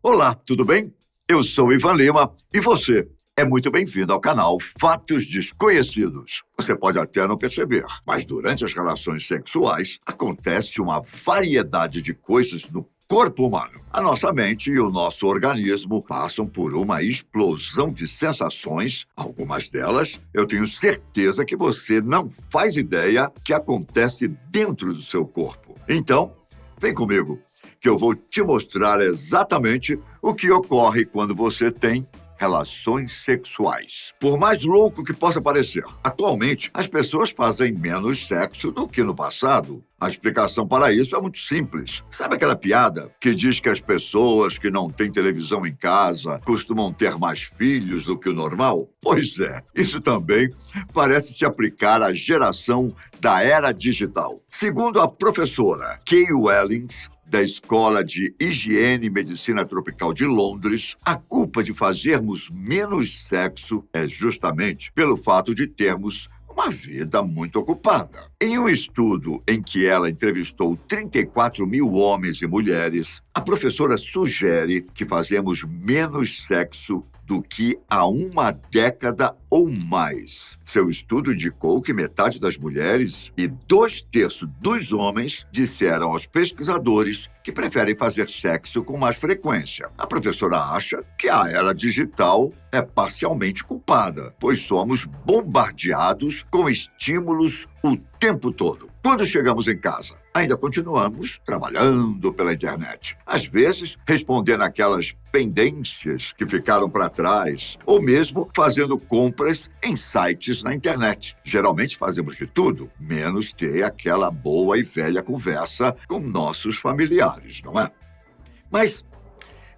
Olá, tudo bem? Eu sou Ivan Lima e você é muito bem-vindo ao canal Fatos Desconhecidos. Você pode até não perceber, mas durante as relações sexuais acontece uma variedade de coisas no corpo humano. A nossa mente e o nosso organismo passam por uma explosão de sensações. Algumas delas eu tenho certeza que você não faz ideia que acontece dentro do seu corpo. Então, vem comigo, que eu vou te mostrar exatamente o que ocorre quando você tem relações sexuais. Por mais louco que possa parecer, atualmente as pessoas fazem menos sexo do que no passado. A explicação para isso é muito simples. Sabe aquela piada que diz que as pessoas que não têm televisão em casa costumam ter mais filhos do que o normal? Pois é, isso também parece se aplicar à geração da era digital. Segundo a professora Kay Wellings, da Escola de Higiene e Medicina Tropical de Londres, a culpa de fazermos menos sexo é justamente pelo fato de termos uma vida muito ocupada. Em um estudo em que ela entrevistou 34 mil homens e mulheres, a professora sugere que fazemos menos sexo do que há uma década ou mais. Seu estudo indicou que metade das mulheres e 2/3 dos homens disseram aos pesquisadores que preferem fazer sexo com mais frequência. A professora acha que a era digital é parcialmente culpada, pois somos bombardeados com estímulos o tempo todo. Quando chegamos em casa, ainda continuamos trabalhando pela internet. Às vezes, respondendo aquelas pendências que ficaram para trás, ou mesmo fazendo compras em sites na internet. Geralmente fazemos de tudo, menos ter aquela boa e velha conversa com nossos familiares, não é? Mas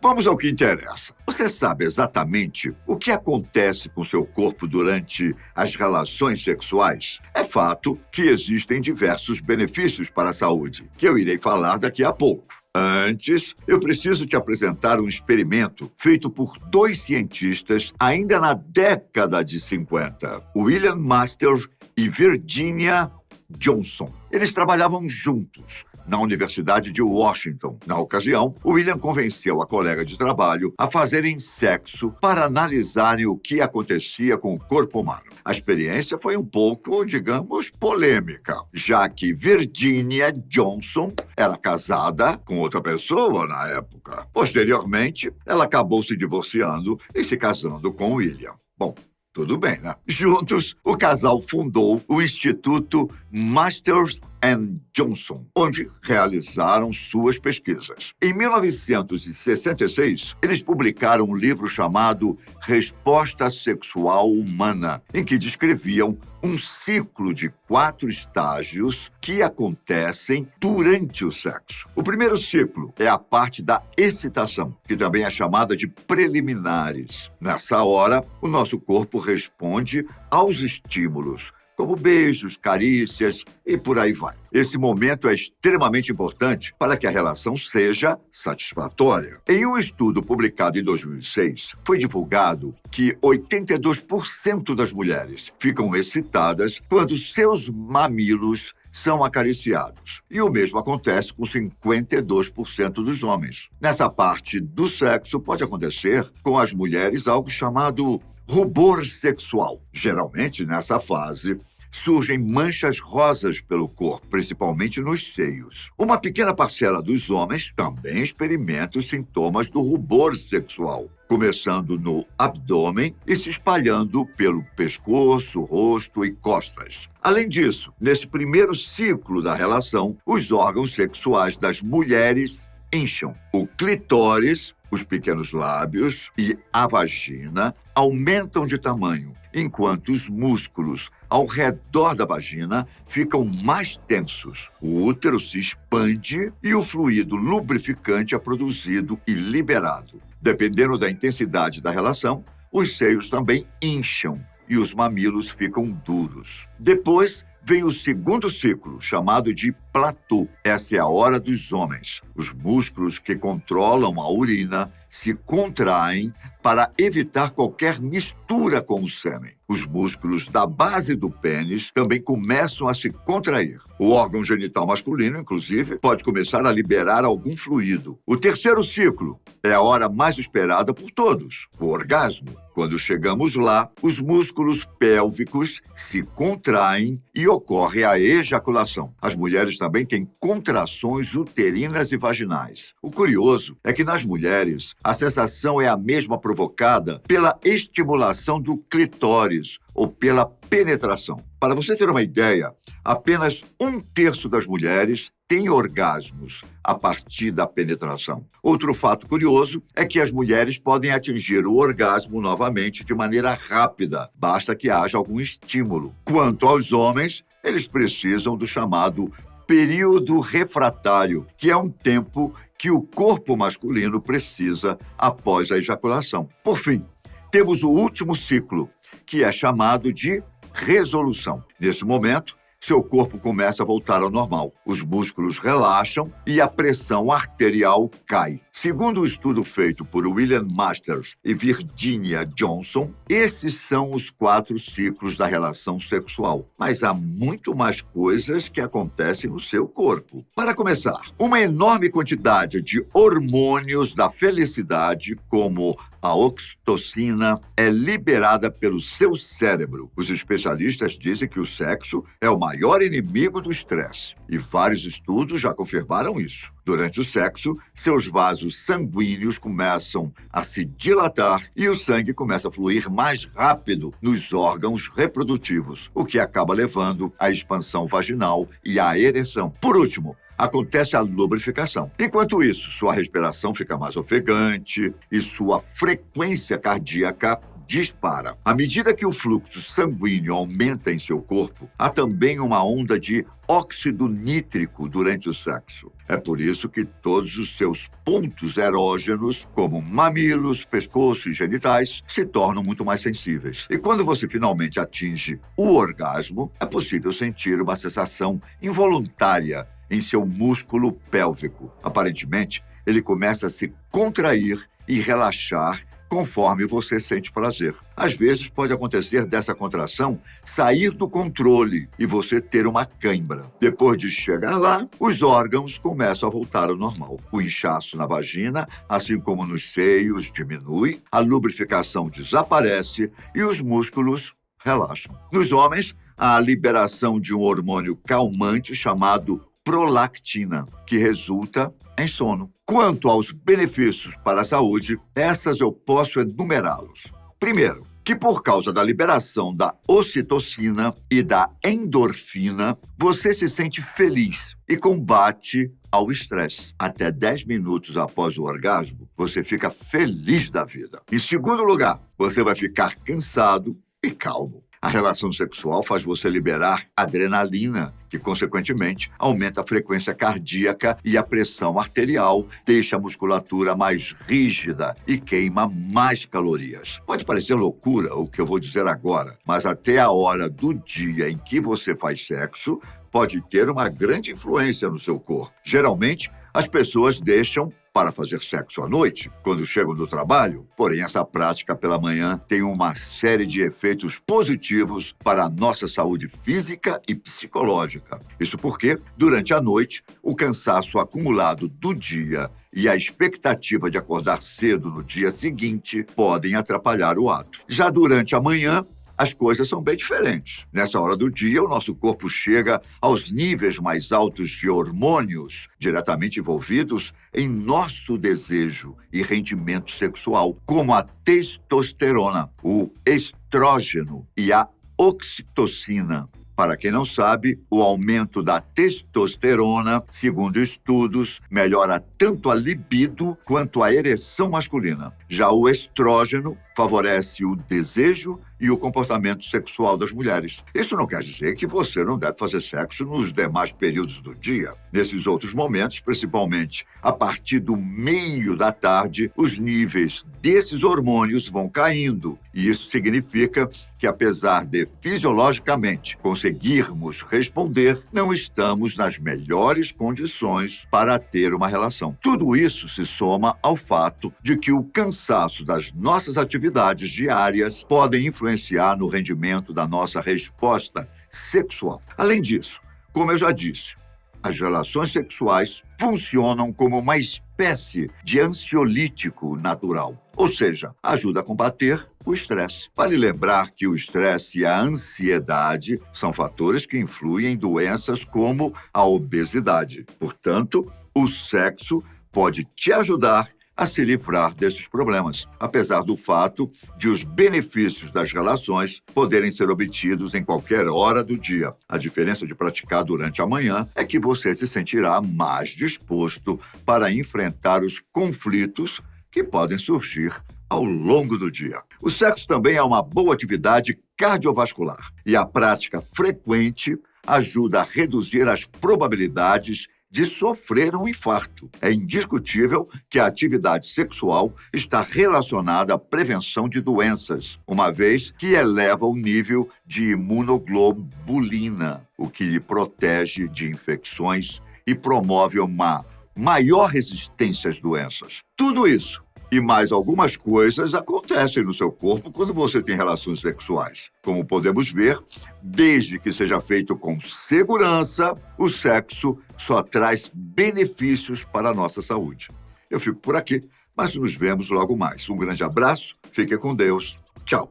vamos ao que interessa. Você sabe exatamente o que acontece com seu corpo durante as relações sexuais? É fato que existem diversos benefícios para a saúde, que eu irei falar daqui a pouco. Antes, eu preciso te apresentar um experimento feito por 2 cientistas ainda na década de 50, William Masters e Virginia Johnson. Eles trabalhavam juntos na Universidade de Washington. Na ocasião, William convenceu a colega de trabalho a fazerem sexo para analisarem o que acontecia com o corpo humano. A experiência foi um pouco, digamos, polêmica, já que Virginia Johnson era casada com outra pessoa na época. Posteriormente, ela acabou se divorciando e se casando com William. Bom, tudo bem, né? Juntos, o casal fundou o Instituto Masters and Johnson, onde realizaram suas pesquisas. Em 1966, eles publicaram um livro chamado Resposta Sexual Humana, em que descreviam um ciclo de 4 estágios que acontecem durante o sexo. O primeiro ciclo é a parte da excitação, que também é chamada de preliminares. Nessa hora, o nosso corpo responde aos estímulos, como beijos, carícias e por aí vai. Esse momento é extremamente importante para que a relação seja satisfatória. Em um estudo publicado em 2006, foi divulgado que 82% das mulheres ficam excitadas quando seus mamilos são acariciados. E o mesmo acontece com 52% dos homens. Nessa parte do sexo, pode acontecer com as mulheres algo chamado rubor sexual. Geralmente, nessa fase, surgem manchas rosas pelo corpo, principalmente nos seios. Uma pequena parcela dos homens também experimenta os sintomas do rubor sexual, começando no abdômen e se espalhando pelo pescoço, rosto e costas. Além disso, nesse primeiro ciclo da relação, os órgãos sexuais das mulheres incham. O clitóris, os pequenos lábios e a vagina aumentam de tamanho, enquanto os músculos ao redor da vagina ficam mais tensos. O útero se expande e o fluido lubrificante é produzido e liberado. Dependendo da intensidade da relação, os seios também incham e os mamilos ficam duros. Depois vem o segundo ciclo, chamado de platô. Essa é a hora dos homens. Os músculos que controlam a urina se contraem para evitar qualquer mistura com o sêmen. Os músculos da base do pênis também começam a se contrair. O órgão genital masculino, inclusive, pode começar a liberar algum fluido. O terceiro ciclo é a hora mais esperada por todos, o orgasmo. Quando chegamos lá, os músculos pélvicos se contraem e ocorre a ejaculação. As mulheres também têm contrações uterinas e vaginais. O curioso é que nas mulheres, a sensação é a mesma provocada pela estimulação do clitóris ou pela penetração. Para você ter uma ideia, apenas 1/3 das mulheres têm orgasmos a partir da penetração. Outro fato curioso é que as mulheres podem atingir o orgasmo novamente de maneira rápida, basta que haja algum estímulo. Quanto aos homens, eles precisam do chamado período refratário, que é um tempo que o corpo masculino precisa após a ejaculação. Por fim, temos o último ciclo, que é chamado de resolução. Nesse momento, seu corpo começa a voltar ao normal. Os músculos relaxam e a pressão arterial cai. Segundo o estudo feito por William Masters e Virginia Johnson, esses são os 4 ciclos da relação sexual. Mas há muito mais coisas que acontecem no seu corpo. Para começar, uma enorme quantidade de hormônios da felicidade, como a oxitocina, é liberada pelo seu cérebro. Os especialistas dizem que o sexo é o maior inimigo do estresse. E vários estudos já confirmaram isso. Durante o sexo, seus vasos sanguíneos começam a se dilatar e o sangue começa a fluir mais rápido nos órgãos reprodutivos, o que acaba levando à expansão vaginal e à ereção. Por último, acontece a lubrificação. Enquanto isso, sua respiração fica mais ofegante e sua frequência cardíaca dispara. À medida que o fluxo sanguíneo aumenta em seu corpo, há também uma onda de óxido nítrico durante o sexo. É por isso que todos os seus pontos erógenos, como mamilos, pescoço e genitais, se tornam muito mais sensíveis. E quando você finalmente atinge o orgasmo, é possível sentir uma sensação involuntária em seu músculo pélvico. Aparentemente, ele começa a se contrair e relaxar conforme você sente prazer. Às vezes, pode acontecer dessa contração sair do controle e você ter uma cãibra. Depois de chegar lá, os órgãos começam a voltar ao normal. O inchaço na vagina, assim como nos seios, diminui, a lubrificação desaparece e os músculos relaxam. Nos homens, há a liberação de um hormônio calmante chamado prolactina, que resulta em sono. Quanto aos benefícios para a saúde, essas eu posso enumerá-los. Primeiro, que por causa da liberação da ocitocina e da endorfina, você se sente feliz e combate ao estresse. Até 10 minutos após o orgasmo, você fica feliz da vida. Em segundo lugar, você vai ficar cansado e calmo. A relação sexual faz você liberar adrenalina, que, consequentemente, aumenta a frequência cardíaca e a pressão arterial, deixa a musculatura mais rígida e queima mais calorias. Pode parecer loucura o que eu vou dizer agora, mas até a hora do dia em que você faz sexo pode ter uma grande influência no seu corpo. Geralmente, as pessoas deixam para fazer sexo à noite, quando chegam do trabalho, porém essa prática pela manhã tem uma série de efeitos positivos para a nossa saúde física e psicológica. Isso porque, durante a noite, o cansaço acumulado do dia e a expectativa de acordar cedo no dia seguinte podem atrapalhar o ato. Já durante a manhã, as coisas são bem diferentes. Nessa hora do dia, o nosso corpo chega aos níveis mais altos de hormônios diretamente envolvidos em nosso desejo e rendimento sexual, como a testosterona, o estrógeno e a oxitocina. Para quem não sabe, o aumento da testosterona, segundo estudos, melhora tanto a libido quanto a ereção masculina. Já o estrógeno favorece o desejo e o comportamento sexual das mulheres. Isso não quer dizer que você não deve fazer sexo nos demais períodos do dia. Nesses outros momentos, principalmente a partir do meio da tarde, os níveis desses hormônios vão caindo. E isso significa que, apesar de fisiologicamente conseguirmos responder, não estamos nas melhores condições para ter uma relação. Tudo isso se soma ao fato de que o cansaço das nossas atividades diárias podem influenciar no rendimento da nossa resposta sexual. Além disso, como eu já disse, as relações sexuais funcionam como uma espécie de ansiolítico natural, ou seja, ajuda a combater o estresse. Vale lembrar que o estresse e a ansiedade são fatores que influem em doenças como a obesidade. Portanto, o sexo pode te ajudar a se livrar desses problemas, apesar do fato de os benefícios das relações poderem ser obtidos em qualquer hora do dia. A diferença de praticar durante a manhã é que você se sentirá mais disposto para enfrentar os conflitos que podem surgir ao longo do dia. O sexo também é uma boa atividade cardiovascular e a prática frequente ajuda a reduzir as probabilidades de sofrer um infarto. É indiscutível que a atividade sexual está relacionada à prevenção de doenças, uma vez que eleva o nível de imunoglobulina, o que lhe protege de infecções e promove uma maior resistência às doenças. Tudo isso e mais algumas coisas acontecem no seu corpo quando você tem relações sexuais. Como podemos ver, desde que seja feito com segurança, o sexo só traz benefícios para a nossa saúde. Eu fico por aqui, mas nos vemos logo mais. Um grande abraço, fique com Deus. Tchau.